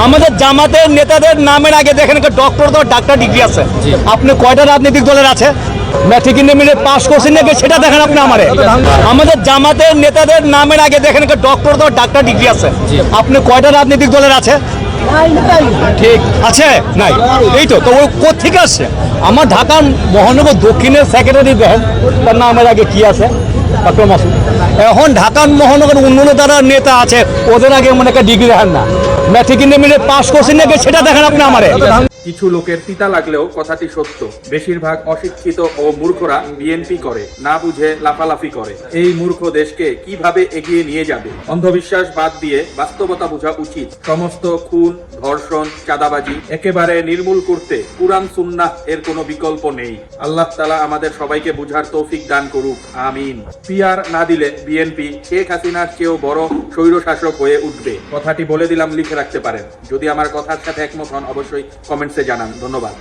আমাদের জামাতের নেতাদের নামের আগে দেখেন ডক্টর তো ডাক্তার ডিগ্রি আছে। আপনি কয়টা রাজনৈতিক দলের আছে ম্যাট্রিক ইন্টারমিডিয়েট পাস করছেন নাকি সেটা দেখেন আপনি আমারে। আমাদের জামাতের নেতাদের নামের আগে দেখেন ডক্টর তো ডাক্তার ডিগ্রি আছে। আপনি কয়টা রাজনৈতিক দলের আছে? ঠিক আছে নাই, এই তো তো ওই ঠিক আছে। আমার ঢাকা মহানগর দক্ষিণের সেক্রেটারি দেখেন তার নামের আগে কি আছে, ডক্টর মাসুদ। এখন ঢাকা মহানগর উন্নয়ন দ্বারা নেতা আছে, ওদের আগে এমন একটা ডিগ্রি দেখেন না, ম্যাট্রিক ইন্টারমিডিয়েট পাস করছেন নাকি সেটা দেখেন আপনি আমারে। কিছু লোকের তিতা লাগলেও কথাটি সত্য। বেশিরভাগ অশিক্ষিত ও মূর্খরা বিএনপি করে, না বুঝে লাফালাফি করে। এই মূর্খ দেশকে কিভাবে এগিয়ে নিয়ে যাবে? অন্ধবিশ্বাস বাদ দিয়ে বাস্তবতা বোঝা উচিত। সমস্ত খুন, ধর্ষণ, চাঁদাবাজি একেবারে নির্মূল করতে কুরআন সুন্নাহ এর কোনো বিকল্প নেই। আল্লাহ তাআলা আমাদের সবাইকে বুঝার তৌফিক দান করুক, আমিন। পিআর না দিলে বিএনপি শেখ হাসিনার চেয়েও বড় স্বৈরশাসক হয়ে উঠবে। কথাটি বলে দিলাম, লিখে রাখতে পারেন। যদি আমার কথার সাথে একমত হন অবশ্যই কমেন্টসে জানান। ধন্যবাদ।